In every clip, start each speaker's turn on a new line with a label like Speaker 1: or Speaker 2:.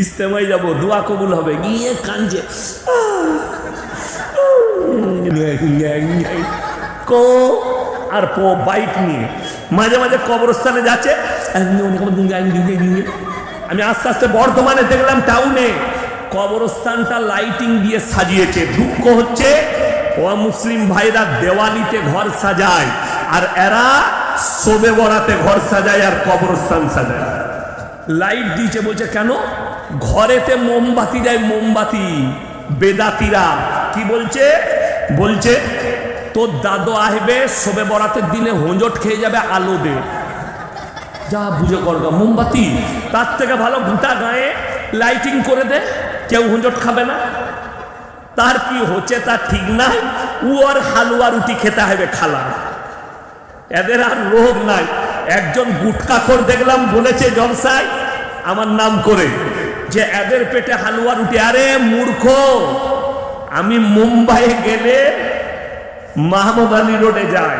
Speaker 1: ইস্তেমায় যাব, দোয়া কবুল হবে, গিয়ে কাঁদছে কো আর পো বাইক নিয়ে মাঝে মাঝে কবরস্থানে যাচ্ছে। আমি আস্তে আস্তে বর্ধমানে দেখলাম টাউনে কবরস্থানটা লাইটিং দিয়ে সাজিয়েছে। দুঃখ হচ্ছে মুসলিম ভাইরা দেওয়ালিতে ঘর সাজায় আর এরা শবে বরাতে ঘর সাজায় আর কবরস্থান সাজায়। লাইট দিয়েছে, বলছে কেন? ঘরেতে মোমবাতি দেয়, মোমবাতি। বেদাতিরা কি বলছে? বলছে তোর দাদু আসবে শবে বরাতের দিনে হোঁজট খেয়ে যাবে, আলো দে, যা বুঝে করবা মোমবাতি। তার থেকে ভালো গোটা গায়ে লাইটিং করে দে, কেউ হোঁজট খাবে না। তার কি হচ্ছে তার ঠিক নাই, ও আর হালুয়া রুটি খেতে হবে খালা, এদের আর রোগ নাই। একজন গুটকাখোর দেখলাম বলেছে জলসায় আমার নাম করে যে এদের পেটে হালুয়া রুটি। আরে মূর্খ, আমি মুম্বাই গেলে মাহমুদ আলী রোডে যাই,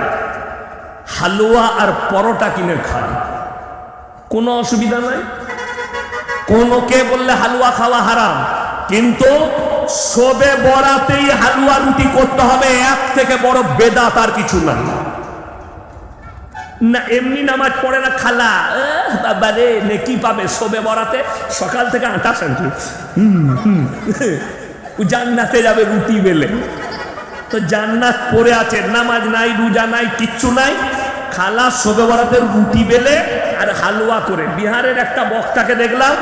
Speaker 1: হালুয়া আর পরোটা কিনে খাই, কোনো অসুবিধা নাই। কোনো কে বললে হালুয়া খাওয়া হারাম, কিন্তু শবে বরাতেই হালুয়া রুটি করতে হবে, এক থেকে বড় বেদাত আর কিছু না। না এমনি নামাজ পড়ে না খালা, বাবা রে নেকি পাবে শবে বরাতে, সকাল থেকে আটা শান্তি জান্নাতে যাবে রুটি বেলে। তো জান্নাত পড়ে আছে, নামাজ নাই, রোজা নাই, কিচ্ছু নাই, খালা শবে বরাতের রুটি বেলে আর হালুয়া করে। বিহারের একটা বক্তাকে দেখলাম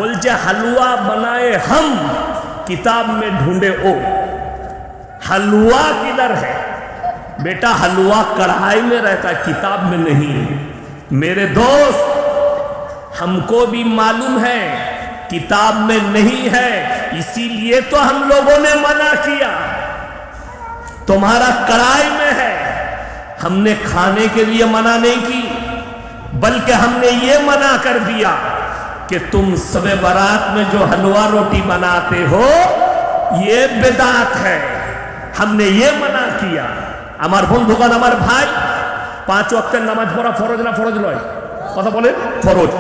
Speaker 1: বলছে হালুয়া বানায়ে হাম किताब में ढूंढे ओ, हलवा किधर है बेटा? हलवा कढ़ाई में रहता है, किताब में नहीं। मेरे दोस्त हमको भी मालूम है किताब में नहीं है, इसीलिए तो हम लोगों ने मना किया। तुम्हारा कढ़ाई में है, हमने खाने के लिए मना नहीं की, बल्कि हमने ये मना कर दिया कि तुम सबे बारात में जो हलवा रोटी बनाते हो ये बिदात है, हमने ये मना किया। আমার বন্ধুগণ, আমার ভাই, 5 ওয়াক্তের নামাজ পড়া ফরজ না ফরজ নয়? কথা বলেন, ফরজ।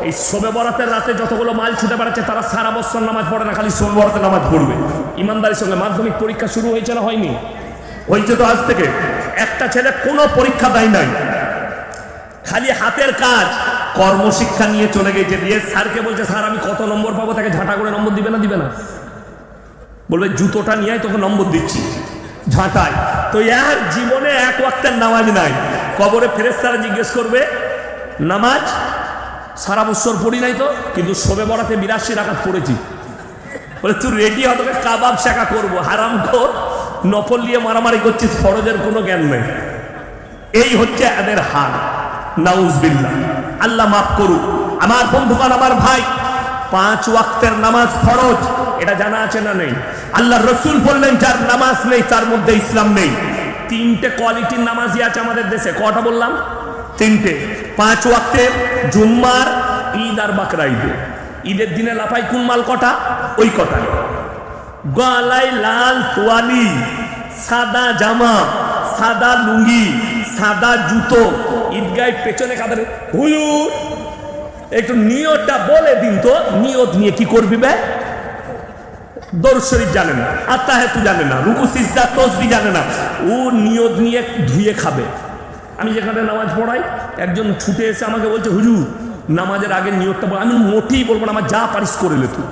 Speaker 1: এই শবে বরাতের রাতে যতগুলো মাল ছুটে বেড়াচ্ছে তারা সারা বছর নামাজ পড়ে না, খালি শবে বরাতের নামাজ পড়বে। ইমানদারির সঙ্গে মাধ্যমিক পরীক্ষা শুরু হয়েছে না হয়নি? হয়েছে তো আজ থেকে। একটা ছেলে কোনো পরীক্ষা দেয় নাই, খালি হাতের কাজ, কর্মশিক্ষা নিয়ে চলে গেছে। দিয়ে স্যারকে বলছে স্যার আমি কত নম্বর পাবো? তাকে ঝাঁটা করে নম্বর দিবে না? দিবে না, বলবে জুতোটা নিয়ে তোকে নম্বর দিচ্ছি, ঝাঁটায়। তো এর জীবনে 1 ওয়াক্তের নামাজ নাই। কবরে ফেরেশতারা জিজ্ঞেস করবে নামাজ সারা বছর পড়ি নাই তো, কিন্তু শবে বরাতে 82 রাকাত পড়েছি। বলে তুই রেডি হ, তোকে কাবাব শেখা করবো। হারাম খোর, নফল নিয়ে মারামারি করছিস, ফরজের কোনো জ্ঞান নেই। এই হচ্ছে এদের হাল, নাউজুবিল্লাহ, আল্লাহ মাফ করুক। আমার বন্ধুগণ, আমার ভাই, 5 ওয়াক্তের নামাজ ফরজ, এটা জানা আছে না নেই? আল্লাহ রসুল বললেন যার নামাজ নেই তার মধ্যে ইসলাম নেই। 3টে কোয়ালিটির নামাজি আছে আমাদের দেশে। কটা বললাম? 3টে। 5 ওয়াক্তের, জুম্মার, ঈদ আর বাকরা ঈদে। ঈদের দিনে লাফাই কোন মাল কটা? ওই কটা। গলায় লাল তোয়ালি, সাদা জামা, সাদা লুঙ্গি, সাদা জুতো, ঈদগায় পেছনে কাদের হুজুর একটু নিয়তটা বলে দিন তো। নিয়ত নিয়ে কি করবি বে? দরুদ শরীফ জানে না, আত্তাহিয়াতু জানে না, রুকু সিজদা তাসবিহ জানে না, ও নিয়ত নিয়ে ধুয়ে খাবে। আমি যেখানে নামাজ পড়াই, একজন ছুটে এসে আমাকে বলছে হুজুর নামাজের আগে নিয়তটা বল। আমি মোটেই বলবো না, আমার যা পারিস করে লে তুই।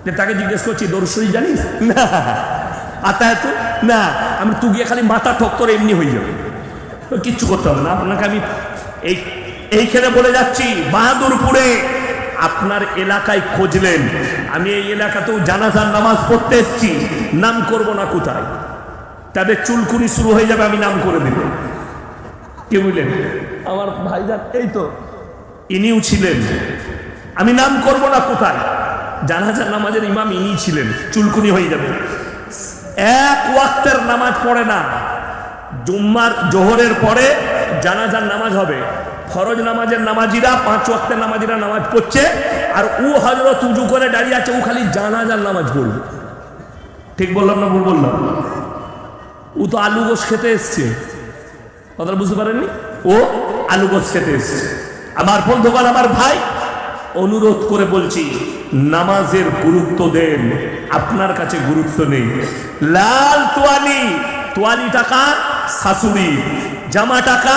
Speaker 1: যে তাকে জিজ্ঞেস করছি দরুদ শরীফ জানিস? না। আত্তাহিয়াতু? না। আমি তুই গিয়ে খালি মাথা ঠক করে এমনি হয়ে যাবে, কিচ্ছু করতে হবে না আপনাকে। আমি এইখানে বলে যাচ্ছি, বাহাদুরপুরে আপনার এলাকায় খুঁজলেন, আমি এই এলাকাতেও জানাজার নামাজ পড়তে এসেছি, নাম করব না কোথায়, তাদের চুলকুনি শুরু হয়ে যাবে, আমি নাম করে দেব। কে বুঝলেন? আমার ভাইজান এই তো ইনিও ছিলেন, আমি নাম করব না কোথায়, জানাজার নামাজের ইমাম ইনি ছিলেন, চুলকুনি হয়ে যাবে। 1 ওয়াক্তের নামাজ পড়ে না, জুম্মার জোহরের পরে জানাজার নামাজ হবে। ফরজ নামাজের নামাজিরা, 5 ওয়াক্তের নামাজিরা নামাজ পড়ছে, আর ও হযরত উজু করে দাঁড়িয়ে আছে, ও খালি জানাজার নামাজ পড়বে। ঠিক বললাম না ভুল বললাম? ও তো আলু গোশ খেতে এসছে, কথাটা বুঝতে পারেননি? ও আলু গোশ খেতে এসছে। আমার বন্ধুগণ, আমার ভাই, অনুরোধ করে বলছি, নামাজের গুরুত্ব দেন, আপনার কাছে গুরুত্ব নেই। লাল তোয়ালি, তোয়ালি টাকা শাশুড়ির, জামা টাকা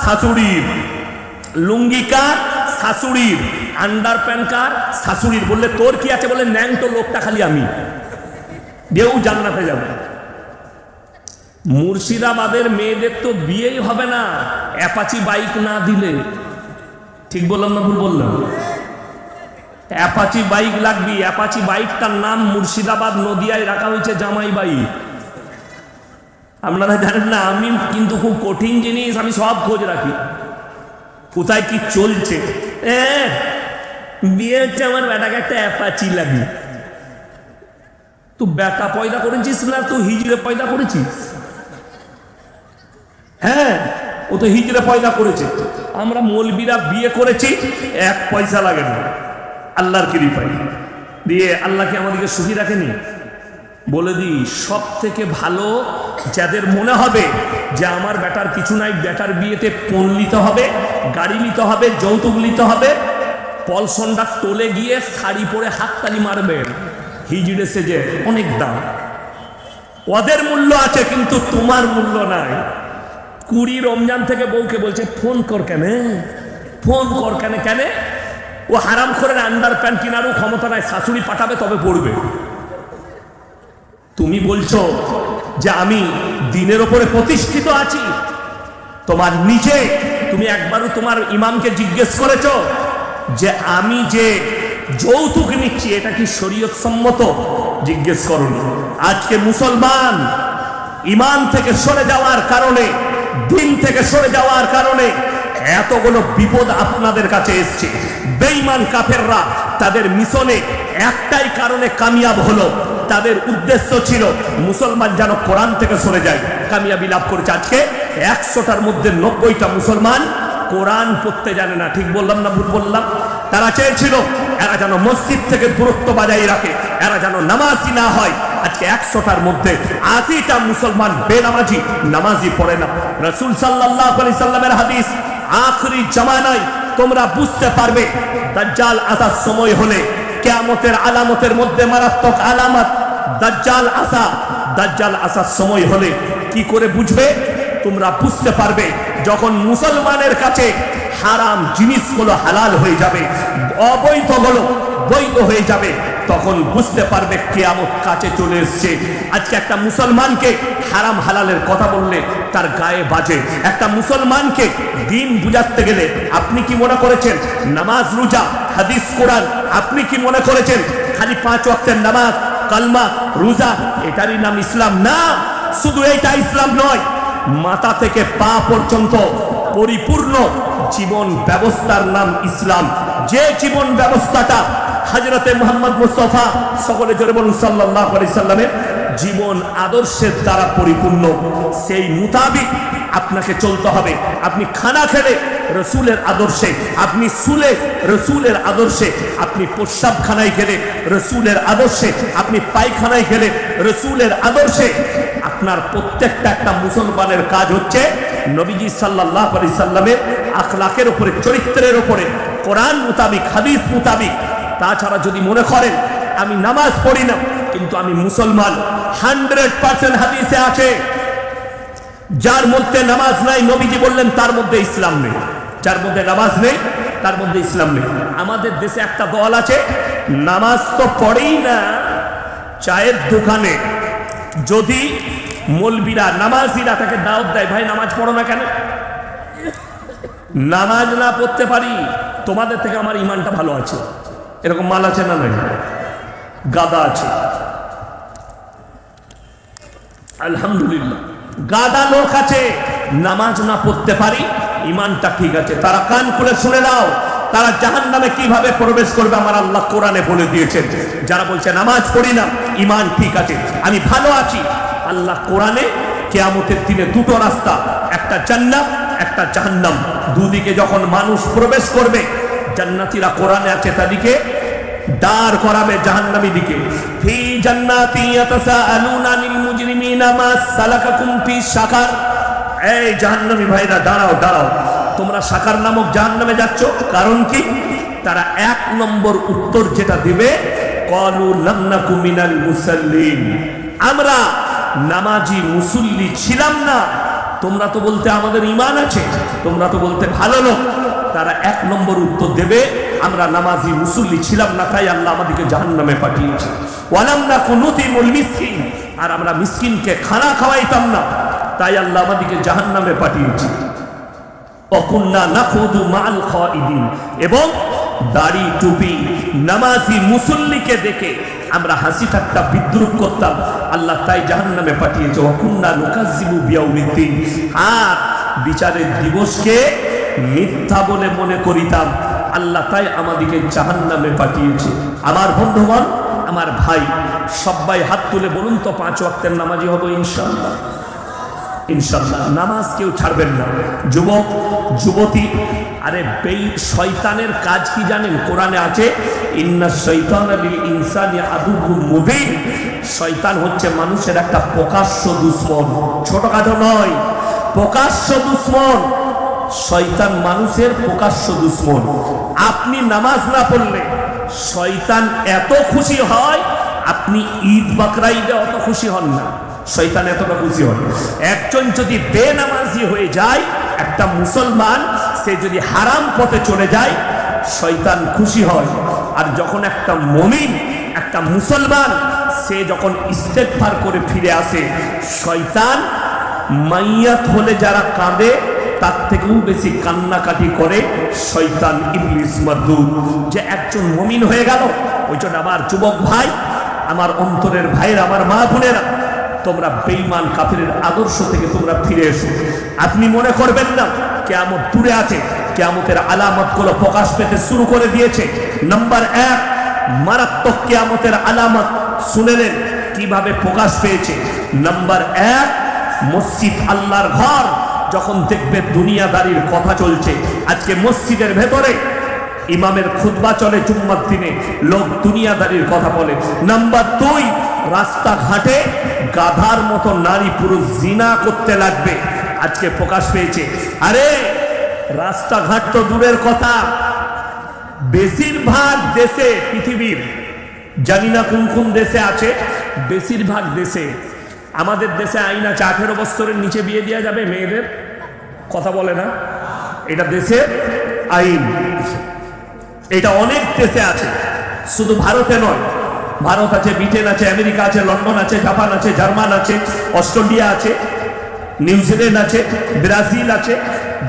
Speaker 1: শাশুড়ির, লুঙ্গি কার শাশুড়ির, আন্ডার প্যান্ট কার শাশুড়ির। বললে তোর কি আছে? বলে ন্যাংটো লোকটা খালি আমি, দেও জান্নাতে যাবে। মুর্শিদাবাদের মেয়েদের তো বিয়েই হবে না অ্যাপাচি বাইক না দিলে। ঠিক বললাম না ভুল বললাম? অ্যাপাচি বাইক লাগবে। অ্যাপাচি বাইকটার নাম মুর্শিদাবাদ নদিয়ায় রাখা হয়েছে জামাই বাইক। আপনারা জানেন না, আমি কিন্তু খুব কঠিন জিনিস আমি সব খোঁজ রাখি, কোথায় কি চলছে। বিয়ে হচ্ছে আমার বেটাকে একটা অ্যাপাচি লাগবে। তুই বেটা পয়দা করেছিস না তুই হিজড়ে পয়দা করেছিস? হ্যাঁ, ও তো হিজড়ে পয়দা করেছে। আমরা মৌলবীরা বিয়ে করেছি, এক পয়সা লাগে না, আল্লাহর কৃপায় দিয়ে। আল্লাহকে আমাদেরকে সুখী রাখেনি। বলে দিই, সব থেকে ভালো যাদের মনে হবে যে আমার বেটার কিছু নাই, বেটার বিয়েতে পণ নিতে হবে, গাড়ি নিতে হবে, যৌতুক নিতে হবে, পলসন্ডা টোলে গিয়ে শাড়ি পরে হাততালি মারবেন, হিজড়ে সেজে। অনেক দাম, ওদের মূল্য আছে কিন্তু তোমার মূল্য নাই। 20 রমজান থেকে বউকে বলছে ফোন কর কেন, ফোন কর কেন কেন? ও হারাম করে আন্ডার প্যান্ট কেনারও ক্ষমতা নাই, শাশুড়ি পাঠাবে তবে পড়বে। তুমি বলছো যে আমি দিনের ওপরে প্রতিষ্ঠিত আছি, তোমার নিজে তুমি একবারও তোমার ইমামকে জিজ্ঞেস করেছো যে আমি যে যৌতুক নিচ্ছি এটা কি শরীয়ত সম্মত? জিজ্ঞেস করুন। আজকে মুসলমান ইমান থেকে সরে যাওয়ার কারণে, দিন থেকে সরে যাওয়ার কারণে এতগুলো বিপদ আপনাদের কাছে এসছে। বেঈমান কাফেররা তাদের মিশনে একটাই কারণে কামিয়াব হলো, তাদের উদ্দেশ্য ছিল মুসলমান যেন কোরআন থেকে সরে যায়। কামিয়াবি লাভ করেছে। আজকে 100টার মধ্যে 90টা মুসলমান কোরআন পড়তে জানে না। ঠিক বললাম না ভুল বললাম? তারা চেয়েছিল এরা যেন মসজিদ থেকে দূরত্ব বজায় রাখে, এরা যেন নামাজি না হয়। আজকে 100টার মধ্যে 80টা মুসলমান বেনামাজি, নামাজি পড়ে না। রাসূল সাল্লাল্লাহু আলাইহি সাল্লামের হাদিস, আখরি জামানায় তোমরা বুঝতে পারবে দাজ্জাল আসার সময় হলে, কিয়ামতের আলামতের মধ্যে মারাত্মক আলামত দাজ্জাল আসা। দাজ্জাল আসার সময় হলে কি করে বুঝবে? তোমরা বুঝতে পারবে যখন মুসলমানের কাছে হারাম জিনিসগুলো হালাল হয়ে যাবে, অবৈধগুলো বৈধ হয়ে যাবে, তখন বুঝতে পারবে কিয়ামত কাছে চলে এসেছে। আজকে একটা মুসলমানকে হারাম হালালের কথা বললে তার গায়ে বাজে। একটা মুসলমানকে দিন বুঝাতে গেলে আপনি কি মনে করেছেন নামাজ, রোজা, হাদিস, কোরআন, আপনি কি মনে করেছেন খালি 5 ওয়াক্তের নামাজ, কালমা, রোজা এটারই নাম ইসলাম? না, শুধু এইটা ইসলাম নয়, মাথা থেকে পা পর্যন্ত পরিপূর্ণ জীবন ব্যবস্থার নাম ইসলাম। যে জীবন ব্যবস্থাটা হযরতে মুহাম্মদ মুস্তাফা, সকলে জোরে বলুন সাল্লাল্লাহু আলাইহি সাল্লামের জীবন আদর্শের দ্বারা পরিপূর্ণ, সেই মোতাবিক আপনাকে চলতে হবে। আপনি খানা খেলে রসুলের আদর্শে, আপনি শুলে রসুলের আদর্শে, আপনি প্রস্রাবখানায় গেলে রসুলের আদর্শে, আপনি পায়খানায় গেলে রসুলের আদর্শে। আপনার প্রত্যেকটা একটা মুসলমানের কাজ হচ্ছে নবীজি সাল্লাল্লাহু আলাইহি সাল্লামের আখলাকের উপরে, চরিত্রের উপরে, কোরআন মোতাবিক, হাদিস মোতাবিক। তাছাড়া যদি মনে করেন আমি নামাজ পড়ি না কিন্তু আমি মুসলমান, 100% হাদিসে আছে যার মধ্যে নামাজ নাই, নবীজি বললেন তার মধ্যে ইসলাম নেই। যার মধ্যে নামাজ নেই তার মধ্যে ইসলাম নেই। আমাদের দেশে একটা দল আছে, নামাজ তো পড়েই না, চায়ের দোকানে যদি মৌলবীরা, নামাজিরা তাকে দাওয়াত দেয়, ভাই নামাজ পড়ো না কেন? নামাজ না পড়তে পারি, তোমাদের থেকে আমার ইমানটা ভালো আছে। এরকম মাল আছে না? নাই, গাদা আছে। আলহামদুলিল্লাহ, গাদা লোক আছে, নামাজ না পড়তে পারি, ইমানটা ঠিক আছে। তারা কান খুলে শুনে নাও, তারা জাহান্নামে কিভাবে প্রবেশ করবে আমার আল্লাহ কোরআনে বলে দিয়েছেন। যারা বলছে নামাজ পড়ি না, ইমান ঠিক আছে, আমি ভালো আছি, আল্লাহ কোরআনে কিয়ামতের দিনে দুটো রাস্তা, একটা জান্নাত, একটা জাহান্নাম। দুদিকে যখন মানুষ প্রবেশ করবে, জান্নাতীরা কোরআনে আছে তাদেরকে দাঁড় করাবে জাহান্নামী দিকে। ফি জান্নাতি ইয়াতাসাআলুনা আনিল মুজরিমিনা মা সালাকাকুম ফি সাকার। এই জাহান্নামী ভাইরা দাঁড়াও, দাঁড়াও, তোমরা সাকার নামক জাহান্নামে যাচ্ছ, কারণ কি? তারা 1 নম্বর উত্তর যেটা দেবে, ক্বালু লাম নাকু মিনাল মুসাল্লিন, আমরা নামাজি মুসল্লি ছিলাম না। তোমরা তো বলতে আমাদের ঈমান আছে, তোমরা তো বলতে ভালো লোক। তারা 1 নম্বর উত্তর দেবে, আমরা নামাজি মুসল্লি ছিলাম না, তাই আল্লাহ আমাদেরকে জাহান্নামে পাঠিয়েছে। ওয়ালাম নাকু নুতিমুল মিসকিন, আর আমরা মিসকিনকে খানা খাওয়াইতাম না, তাই আল্লাহ আমাদেরকে জাহান্নামে পাঠিয়েছে। ওয়াকুন্না নাখুদু মাআল খাইদিন, এবং দাড়ি টুপি নামাজি মুসল্লিকে দেখে আমরা হাসি ঠাট্টা বিদ্রুপ করতাম, আল্লাহ তাই জাহান্নামে পাঠিয়েছে। ওয়াকুন্না নুকাজ্জিবু বিয়াউমিদ্দিন, আর বিচারের দিবসকে মিথ্যা বলে মনে করিতাম, আল্লাহ তাই আমাদেরকে জাহান্নামে পাঠিয়েছে। আমার বন্ধুগণ, আমার ভাই, সবাই হাত তুলে বলুন তো 5 ওয়াক্তের নামাজি হব ইনশাআল্লাহ। ইনশাআল্লাহ নামাজ কেউ ছাড়বেন না। যুবক যুবতী, আরে শয়তানের কাজ কি জানেন? কোরআনে আছে, ইন্না শাইতানা লিল ইনসানি আদুউম মুবিন, শয়তান হচ্ছে মানুষের একটা প্রকাশ্য দুশমন, ছোটখাটো নয়, প্রকাশ্য দুশমন। শয়তান মানুষের প্রকাশ্য দুশমন। আপনি নামাজ না পড়লে শয়তান এত খুশি হয়, আপনি ঈদ বাকরা ঈদে অত খুশি হন না, শয়তান এতটা খুশি হয়। একজন যদি বেনামাজি হয়ে যায়, একটা মুসলমান, সে যদি হারাম পথে চলে যায়, শয়তান খুশি হয়। আর যখন একটা মুমিন, একটা মুসলমান, সে যখন ইস্তেগফার করে ফিরে আসে, শয়তান মাইয়াত হলে যারা কাঁদে তার থেকেও বেশি কান্নাকাটি করে শয়তান ইবলিস মারদুদ, যে একজন মুমিন হয়ে গেল। ওই জন্য আমার যুবক ভাই, আমার অন্তরের ভাইয়েরা, আমার মা বোনেরা, তোমরা বেঈমান কাফিরের আদর্শ থেকে তোমরা ফিরে এসো। আপনি মনে করবেন না কিয়ামত দূরে আছে, কিয়ামতের আলামতগুলো প্রকাশ পেতে শুরু করে দিয়েছে। নাম্বার 1, মারাত্মক কিয়ামতের আলামত শুনেলেন কিভাবে প্রকাশ পেয়েছে। নাম্বার 1, মসজিদ আল্লাহর ঘর, যখন দেখবে দুনিয়াদারির কথা চলছে। আজকে মসজিদের ভেতরে ইমামের খুতবা চলে জুম্মার দিনে, লোক দুনিয়াদারির কথা বলে। নাম্বার 2, রাস্তাঘাটে গাধার মতো নারী পুরুষ জিনা করতে লাগবে, আজকে প্রকাশ পেয়েছে। আরে রাস্তাঘাট তো দূরের কথা, বেশিরভাগ দেশে, পৃথিবীর জানি না কোন কোন দেশে আছে, বেশিরভাগ দেশে, আমাদের দেশে আইন আছে 18 বছরের নিচে বিয়ে দেওয়া যাবে মেয়েদের, কথা বলে না, এটা দেশের আইন। এটা অনেক দেশে আছে, শুধু ভারতে নয়। ভারত আছে, ব্রিটেন আছে, আমেরিকা আছে, লন্ডন আছে, জাপান আছে, জার্মান আছে, অস্ট্রেলিয়া আছে, নিউজিল্যান্ড আছে, ব্রাজিল আছে,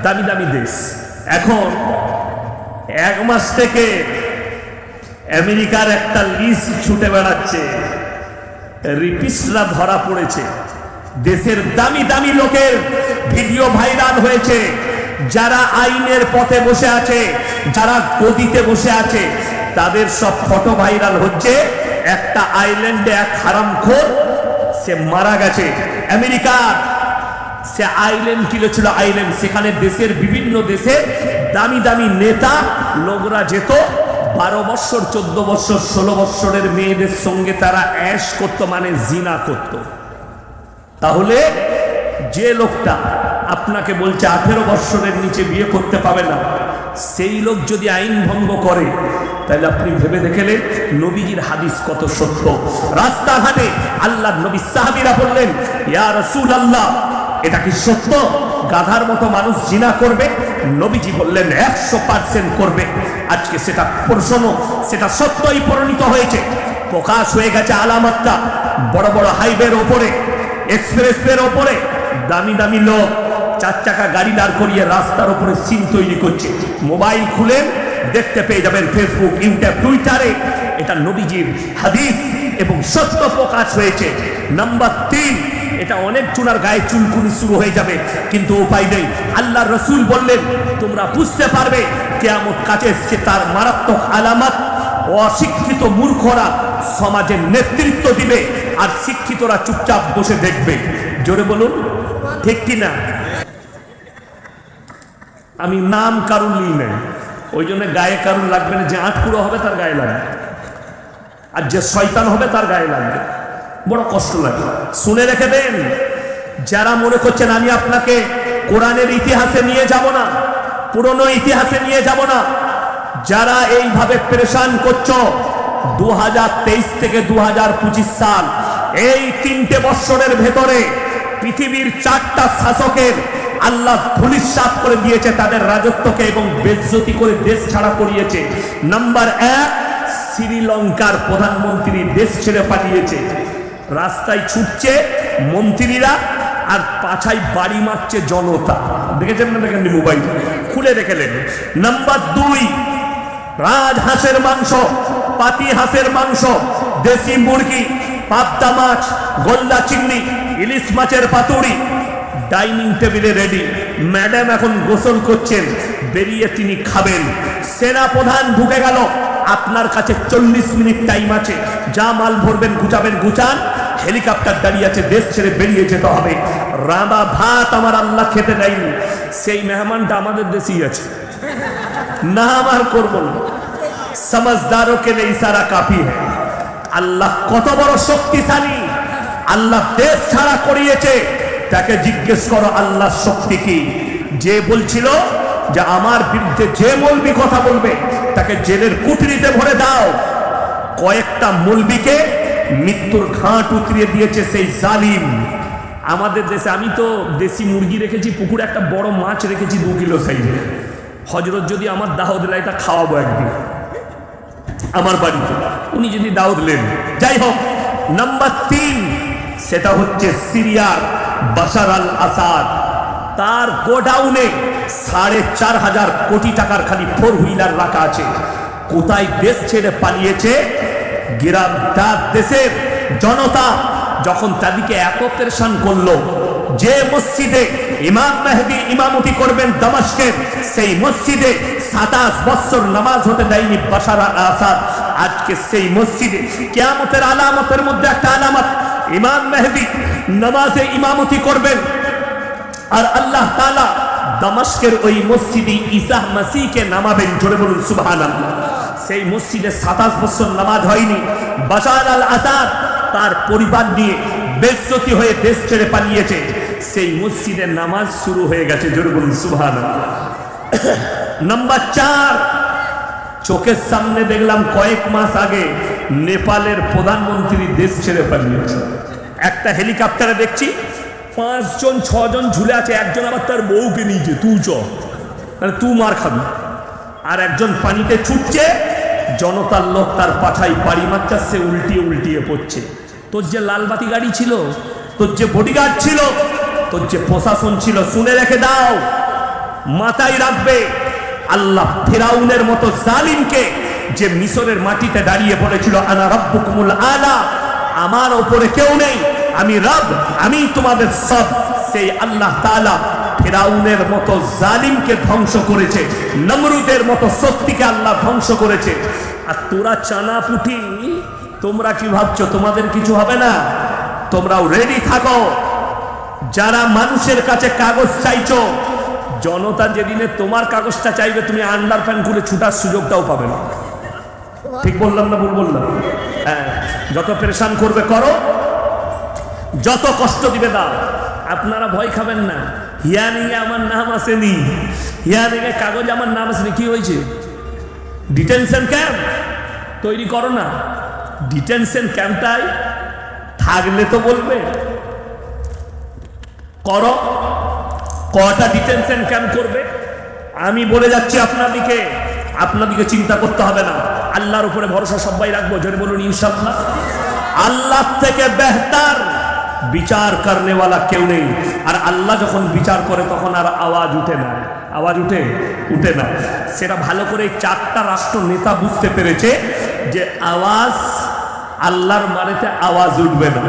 Speaker 1: দামি দামি দেশ। এখন 1 মাস থেকে আমেরিকার একটা লিস্ট ছুটে বেড়াচ্ছে, রিপিস্টরা ধরা পড়েছে। দেশের দামি দামি লোকের ভিডিও ভাইরাল হয়েছে, যারা আইনের পথে বসে আছে, যারা গদিতে বসে আছে, তাদের সব ফটো ভাইরাল হচ্ছে। একটা আইল্যান্ডে এক হারামখোর, সে মারা গেছে আমেরিকার। সে আইল্যান্ড ছিল আইল্যান্ড, সেখানে দেশের বিভিন্ন দেশের দামি দামি নেতা লোকরা যেত, 12 বছর 14 বছর 16 বছরের মেয়েদের সঙ্গে তারা অ্যাশ করতো, মানে জিনা করত। তাহলে যে লোকটা আপনাকে বলছে 18 বছরের নিচে বিয়ে করতে পাবে না, সেই লোক যদি আইন ভঙ্গ করে, তাহলে আপনি ভেবে দেখলেন নবীজির হাদিস কত সত্য। রাস্তাঘাটে আল্লাহর নবী সাহাবীরা বললেন, ইয়া রাসূলুল্লাহ, এটা কি সত্য গাধার মতো মানুষ জিনা করবে? নবীজি বললেন 100% করবে। আজকে সেটা প্রশ্ন, সেটা সত্যই পরিণত হয়েছে, প্রকাশ হয়ে গেছে আলামতটা। বড় বড় হাইওয়ের ওপরে, এক্সপ্রেসওয়ের ওপরে দামি দামি লোক 4 চাকা গাড়ি দাঁড় করিয়ে রাস্তার উপরে সিন তৈরি করছে। মোবাইল খুলেন, দেখতে পেয়ে যাবেন ফেসবুক, ইউটিউব, টুইটারে, এটা নবীজির হাদিস এবং সত্য প্রকাশ হয়েছে। নাম্বার 3, এটা অনেক জনের গায়ে চুলকুনি শুরু হয়ে যাবে, কিন্তু উপায় নেই। আল্লাহর রাসূল বললেন, তোমরা বুঝতে পারবে কিয়ামত কাছে এসেছে, তার মারাত্মক আলামত। অশিক্ষিত মূর্খরা সমাজের নেতৃত্ব দিবে, আর শিক্ষিতরা চুপচাপ বসে দেখবে। জোরে বলুন ঠিক কিনা? আমি নাম কারুর লিই নাই, ওই জন্য গায়ে কারুর লাগবে না। যে আটকুড়ো হবে তার গায়ে লাগবে, আর যে শয়তান হবে তার গায়ে লাগবে। বড় কষ্ট লাগে। শুনে রেখে দেন, যারা মনে করছেন আমি আপনাকে কোরআনের ইতিহাসে নিয়ে যাব না, পুরনো ইতিহাসে নিয়ে যাব না, যারা এইভাবে পেরেশান করছো, 2023 থেকে 2025 সাল, এই 3টে বৎসরের ভেতরে পৃথিবীর 4টা শাসকের আল্লাহ ধূলিসাৎ করে দিয়েছে তাদের রাজত্বকে এবং বেজ্জতি করে দেশ ছাড়া করিয়েছে। নাম্বার 1, শ্রীলঙ্কার প্রধানমন্ত্রী দেশ ছেড়ে পালিয়েছে। রাস্তায় ছুটছে মন্ত্রীরা আর পাছায় বাড়ি মারছে জনতা। দেখেছেন না? দেখেন মোবাইল খুলে দেখেলেন। নাম্বার 2, রাজহাঁসের মাংস, পাতি হাঁসের মাংস, দেশি মুরগি, পাবদা মাছ, গোল্লা চিংড়ি, ইলিশ মাছের পাতুরি ডাইনিং টেবিলে রেডি। ম্যাডাম এখন গোসল করছেন, বেরিয়ে তিনি খাবেন। সেনা প্রধান ঢুকে গেল, আপনার কাছে 40 মিনিট টাইম আছে, যা মাল ভরবেন গুছাবেন গুছান, হেলিকপ্টার দাঁড়িয়ে আছে, দেশ ছেড়ে বেরিয়ে যেতে হবে। রাঁধা ভাত আমার আল্লাহ খেতে দেয়নি, সেই মেহমানটা আমাদের দেশেই আছে, না আমার করবো না। समझदारों के लिए इशारा काफी है। আল্লাহ কত বড় শক্তিশালী, আল্লাহ দেশ ছাড়া করিয়েছে। তাকে জিজ্ঞেস করো আল্লাহর শক্তি কি। যে বলছিল যে আমার বিরুদ্ধে যে মৌলবি কথা বলবে তাকে জেলের কুঠরিতে ভরে দাও, কয়েকটা মৌলবিকে মৃত্যুর ঘাট উতরিয়ে দিয়েছে সেই জালিম। আমাদের দেশে আমি তো দেশি মুরগি রেখেছি, পুকুরে একটা বড় মাছ রেখেছি 2 কিলো সাইজে। হজরত যদি আমার দাওয়াত দেয় তা খাওয়াবো একদিন আমার বাড়িতে, উনি যদি দাওয়াত নেন। যাই হোক, নাম্বার 3 সেটা হচ্ছে সিরিয়ার বাশার আল আসাদ। তার গোডাউনে 4,500 কোটি টাকার খালি 4 হুইলার রাখা আছে। কোথায় দেশ ছেড়ে পালিয়েছে? গিরামদার দেশের জনতা যখন তাদেরকে এত পেরেশান করলো, যে মসজিদে ইমাম মেহেদী ইমামতি করবেন দামেস্কের, সেই মসজিদে 27 বছর নামাজ হতে দেয়নি বাশার আল আসাদ। আজকে সেই মসজিদে কিয়ামতের আলামতের মধ্যে একটা আলামত, ইমাম মেহেদী নামাজে ইমামতি করবেন আর আল্লাহ তাআলা দামেস্কের ওই মসজিদে ঈসা মসিহকে নামাবেন। জোরে বলুন সুবহানাল্লাহ। সেই মসজিদে 27 বছর নামাজ হয়নি। বাশার আল আসাদ তার পরিবার নিয়ে বেজ্জতি হয়ে দেশ ছেড়ে পালিয়েছে, সেই মসজিদে নামাজ শুরু হয়ে গেছে। জোরে বলুন সুবহানাল্লাহ। নাম্বার 4, চোখের সামনে দেখলাম কয়েক মাস আগে নেপালের প্রধানমন্ত্রী দেশ ছেড়ে পালিয়েছে। একটা হেলিকপ্টারে দেখছি 5 জন 6 জন ঝুলে আছে, একজন আবার তার বউকে নিয়েছে, তুই চ, মানে তুই মার খাবি। আর একজন পানিতে ছুটছে, জনতার লোক তার পাঠাই বাড়ি মারছে, সে উল্টিয়ে উল্টিয়ে পড়ছে। তোর যে লালবাতি গাড়ি ছিল, তোর যে বডিগার্ড ছিল, তোর যে প্রশাসন ছিল, শুনে রেখে দাও, মাথায় রাখবে। আল্লাহ ফিরাউনের মতো জালিমকে, যে মিশরের মাটিতে দাঁড়িয়ে বলেছিল আনা রাব্বুকুমুল আলা, আমার উপরে কেউ নেই, আমি রব, আমি তোমাদের সব, সেই আল্লাহ তাআলা ফিরাউনের মতো জালিমকে ধ্বংস করেছে, নমরুদের মতো শক্তিকে আল্লাহ ধ্বংস করেছে। আর তোরা চানা পুটি, তোমরা কি ভাবছো তোমাদের কিছু হবে না? তোমরাও রেডি থাকো। যারা মানুষের কাছে কাগজ চাইছো, জনতা যেদিনে তোমার কাগজটা চাইবে, তুমি আন্ডার প্যান্ট খুলে ছুটার সুযোগটাও পাবে না। ঠিক বললাম না ভুল বললাম? হ্যাঁ, যত পেরেশান করবে করো, যত কষ্ট দিবে দাও। আপনারা ভয় খাবেন না। হিয়ারিংয়ে আমার নাম আসেনি, হিয়ারিংয়ে কাগজে আমার নাম আসেনি। কি হয়েছে? ডিটেনশন ক্যাম্প তৈরি করো না। ডিটেনশন ক্যাম্পটাই থাকলে তো বলবে করো। কটা ডিটেনশন ক্যাম্প করবে? আমি বলে যাচ্ছি আপনাদিকে চিন্তা করতে হবে না। আল্লাহর উপরে ভরসা সবাই রাখবো। যদি বলুন ইনশাআল্লাহ। আল্লাহ থেকে বেহতার বিচার করনে वाला কেউ নেই। আর আল্লাহ যখন বিচার করে তখন আর আওয়াজ উঠে না। আওয়াজ উঠে না। সেটা ভালো করে 4টা রাষ্ট্র নেতা বুঝতে পেরেছে যে আওয়াজ আল্লাহর মারেতে আওয়াজ উঠবে না।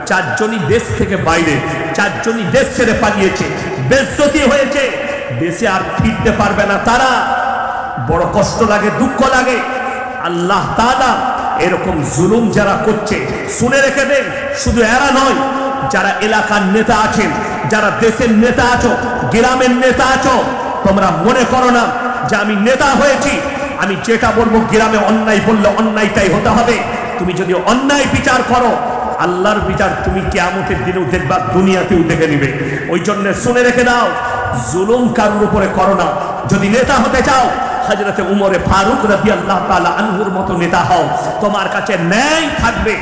Speaker 1: 4 জনই দেশ থেকে বাইরে, 4 জনই দেশ ছেড়ে পালিয়েছে, বেজ্জতি হয়েছে, দেশে আর ফিরতে পারবে না তারা। বড় কষ্ট লাগে, দুঃখ লাগে। আল্লাহ তাআলা এরকম জুলুম যারা করছে, শুনে রেখে দেন, শুধু এরা নয়, যারা এলাকার নেতা আছেন, যারা দেশের নেতা আছো, গ্রামের নেতা আছো, তোমরা মনে করো না যে আমি নেতা হয়েছি, আমি যেটা বলবো গ্রামে অন্যায় বললে অন্যায়টাই হতে হবে। তুমি যদি অন্যায় বিচার করো, আল্লাহর বিচার তুমি কিয়ামতের দিনেও দেখবা, দুনিয়াতেও দেখে নিবে। ওই জন্য শুনে রেখে দাও, জুলুম কারোর উপরে করো না। যদি নেতা হতে চাও, হযরতে উমরে ফারুক রাদিয়াল্লাহু তাআলা আনহুর মতো নেতা হও, তোমার কাছে ন্যায় থাকবে।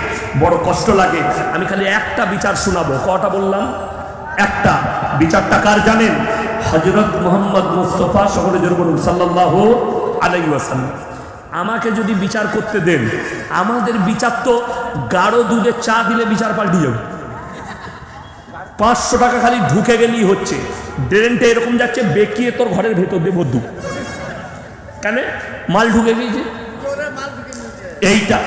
Speaker 1: বড় কষ্ট লাগে। আমি খালি একটা বিচার শোনাবো। কটা বললাম? একটা। বিচারটা কার জানেন? হযরত মুহাম্মদ মুস্তাফা সকলে জোরে বলুন সাল্লাল্লাহু আলাইহি ওয়াসাল্লাম। আমাকে যদি বিচার করতে দেন, আমাদের বিচার তো গাঢ় দুধে চা দিলে বিচার পাল্টে যাবে। 500 টাকা খালি ঢুকে গেলেই হচ্ছে। ড্রেনটা এরকম যাচ্ছে, বেঁকিয়ে তোর ঘরের ভেতর দিয়ে ভর্তি। কেন? মাল ঢুকে গিয়েছে। এইটা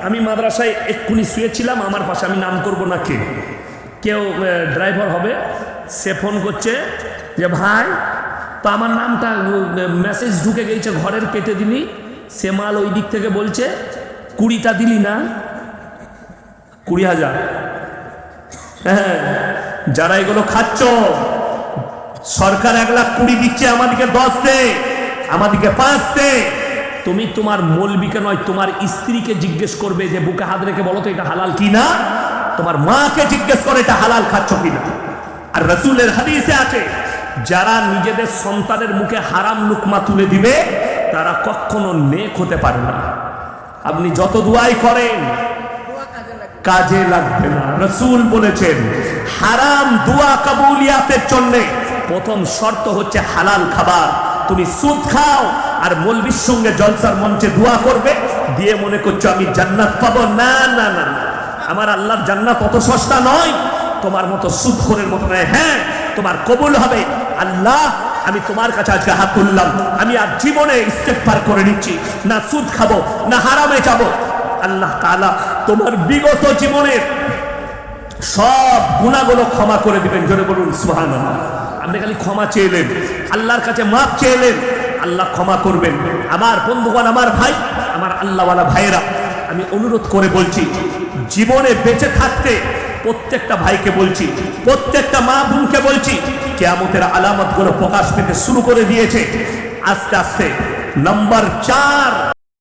Speaker 1: আমি মাদ্রাসায় এক্ষুনি শুয়েছিলাম, আমার পাশে, আমি নাম করব না কে, কেউ ড্রাইভার হবে, সে ফোন করছে যে ভাই তো আমার নামটা মেসেজ ঢুকে গেছে ঘরের, কেটে দিলি। সে মাল ওই দিক থেকে বলছে 20টা দিলি না, 20,000। হ্যাঁ, যারা এগুলো খাচ্ছ, সরকার 1,20,000 দিচ্ছে, আমাদেরকে 10 দে, আমাদেরকে 5 দে। তুমি তোমার মৌলবীকে নয়, তোমার স্ত্রীকে জিজ্ঞেস করবে যে বুকে হাত রেখে বলো তো এটা হালাল কিনা। তোমার মাকে জিজ্ঞেস করে এটা হালাল খাচ্ছ কিনা। আর রাসূলের হাদিসে আছে, যারা নিজেদের সন্তানের মুখে হারাম লুকমা তুলে দিবে তারা কখনো নেক হতে পারে না। আপনি যত দুআই করেন কাজে লাগবে না। রাসূল বলেছেন হারাম দোয়া কবুলিয়াতের জন্য প্রথম শর্ত হচ্ছে হালাল খাবার। তুমি সুদ খাও আর মৌলবীর সঙ্গে জলসার মঞ্চে দোয়া করবে, দিয়ে মনে করছো আমি জান্নাত পাবো। না না না, আমার আল্লাহর জান্নাত অত সস্তা নয়, তোমার মতো সুদখোরের মতো নয়। হ্যাঁ, তোমার কবুল হবে। আল্লাহ, আমি তোমার কাছে আজকে হাত তুললাম, আমি আর জীবনে ইস্তেগফার করে নিচ্ছি, না সুদ খাবো না হারামে যাবো। আল্লাহ তাআলা তোমার বিগত জীবনের সব গুনাহগুলো ক্ষমা করে দিবেন। জোরে বলুন সুবহানাল্লাহ। আপনি খালি ক্ষমা চেয়েলেন, আল্লাহর কাছে মাপ চেয়েলেন, আল্লাহ ক্ষমা করবেন। আমার বন্ধুগণ, আমার ভাই, আমার আল্লাহওয়ালা ভাইয়েরা, আমি অনুরোধ করে বলছি, জীবনে বেঁচে থাকতে প্রত্যেকটা ভাইকে বলছি, প্রত্যেকটা মা বোনকে বলছি, কিয়ামতের আলামতগুলো প্রকাশ পেতে শুরু করে দিয়েছে। আস্তে আস্তে নাম্বার 4